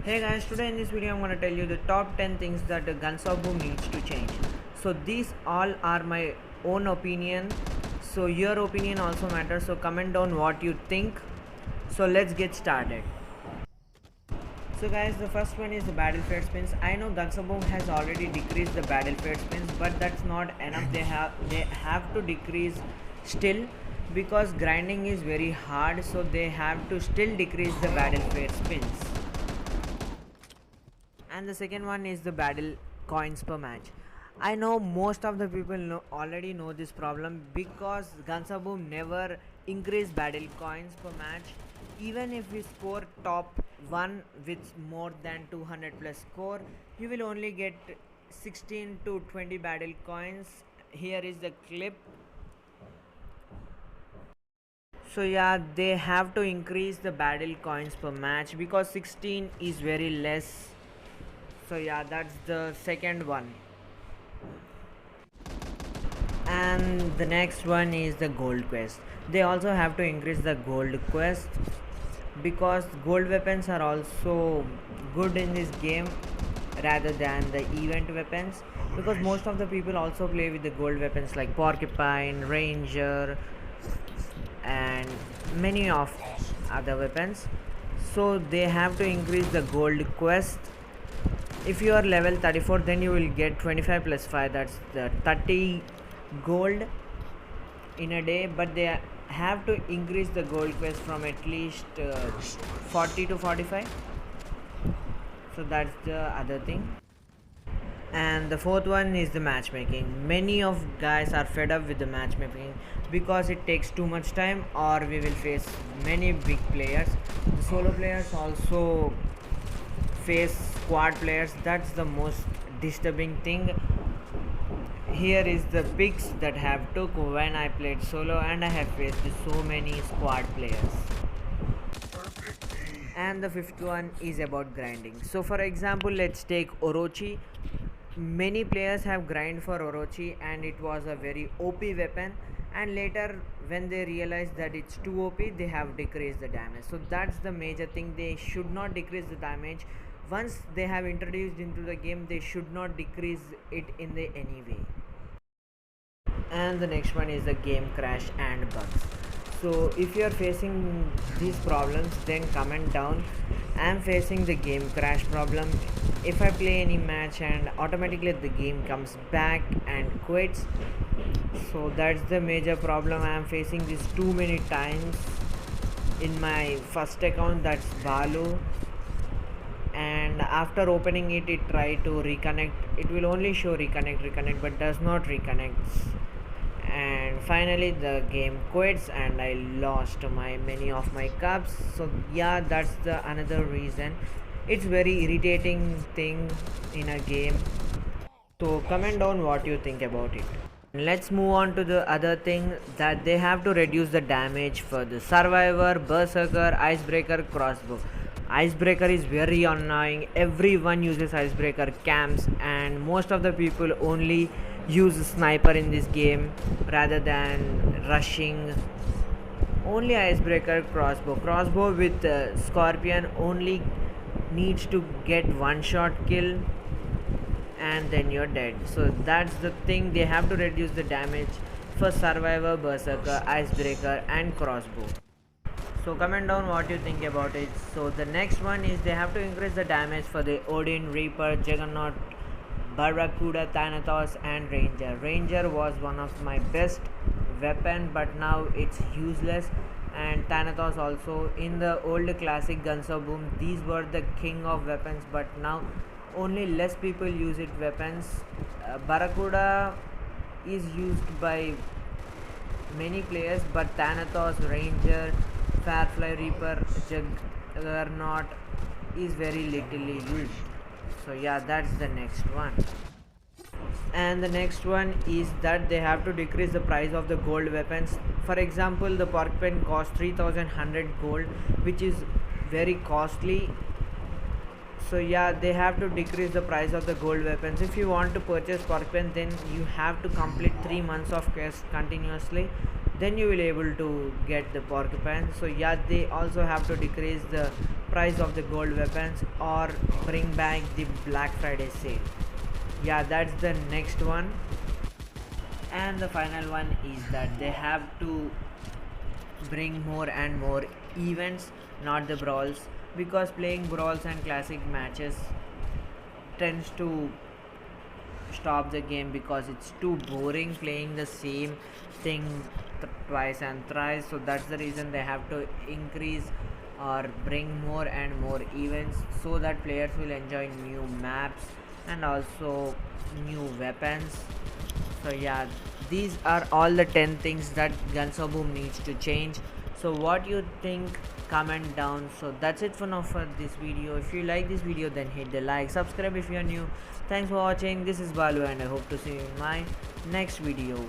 Hey guys, today in this video I'm gonna tell you the top 10 things that the Guns of Boom needs to change. So these all are my own opinion. So your opinion also matters. So comment down what you think. So let's get started. So guys, the first one is the battlefield spins. I know Guns of Boom has already decreased the battlefield spins, but that's not enough. They have to decrease still because grinding is very hard. So they have to still decrease the battlefield spins. And the second one is the battle coins per match. I know most of the people already know this problem because Guns of Boom never increase battle coins per match. Even if we score top 1 with more than 200 plus score, you will only get 16 to 20 battle coins. Here is the clip. So yeah, they have to increase the battle coins per match because 16 is very less. So yeah, that's the second one. And the next one is the gold quest. They also have to increase the gold quest because gold weapons are also good in this game rather than the event weapons, because most of the people also play with the gold weapons like porcupine, ranger, and many of other weapons. So they have to increase the gold quest. If you are level 34, then you will get 25 plus 5, that's the 30 gold in a day, but they have to increase the gold quest from at least 40 to 45. So that's the other thing. And the fourth one is the matchmaking. Many of guys are fed up with the matchmaking because it takes too much time, or we will face many big players. The solo players also face squad players. That's the most disturbing thing. Here is the picks that have took when I played solo, and I have faced so many squad players. And the fifth one is about grinding. So for example, let's take Orochi. Many players have grind for Orochi and it was a very OP weapon, and later when they realize that it's too OP, they have decreased the damage. So that's the major thing. They should not decrease the damage. Once they have introduced into the game, they should not decrease it in the any way. And the next one is the game crash and bugs. So if you are facing these problems, then comment down. I am facing the game crash problem. If I play any match and automatically the game comes back and quits, so that's the major problem. I am facing this too many times in my first account, that's Balu, and after opening it, it try to reconnect. It will only show reconnect but does not reconnect, and finally the game quits and I lost many of my cups. So yeah, that's the another reason. It's very irritating thing in a game. So comment down what you think about it. Let's move on to the other thing, that they have to reduce the damage for the survivor, berserker, icebreaker, crossbow. Icebreaker is very annoying. Everyone uses icebreaker camps, and most of the people only use sniper in this game rather than rushing. Only icebreaker, crossbow with scorpion only needs to get one shot kill and then you're dead. So that's the thing. They have to reduce the damage for survivor, berserker, icebreaker, and crossbow. So comment down what you think about it. So the next one is they have to increase the damage for the Odin, Reaper, Juggernaut, Barracuda, Thanatos, and Ranger. Ranger was one of my best weapon, but now it's useless. And Thanatos also. In the old classic Guns of Boom, these were the king of weapons, but now only less people use it weapons. Barracuda is used by many players, but Thanatos, Ranger, Firefly, Reaper, Juggernaut is very little used. So yeah, that's the next one. And the next one is that they have to decrease the price of the gold weapons. For example, the porcupine costs 3100 gold, which is very costly. So yeah, they have to decrease the price of the gold weapons. If you want to purchase porcupine, then you have to complete 3 months of quest continuously, then you will able to get the porcupine. So yeah, they also have to decrease the price of the gold weapons, or bring back the Black Friday sale. Yeah, that's the next one. And the final one is that they have to bring more and more events, not the brawls, because playing brawls and classic matches tends to stop the game because it's too boring playing the same thing twice and thrice. So that's the reason they have to increase or bring more and more events so that players will enjoy new maps and also new weapons. So yeah, these are all the 10 things that Guns of Boom needs to change. So what you think, comment down. So that's it for now for this video. If you like this video, then hit the like, subscribe if you are new. Thanks for watching. This is Balu and I hope to see you in my next video.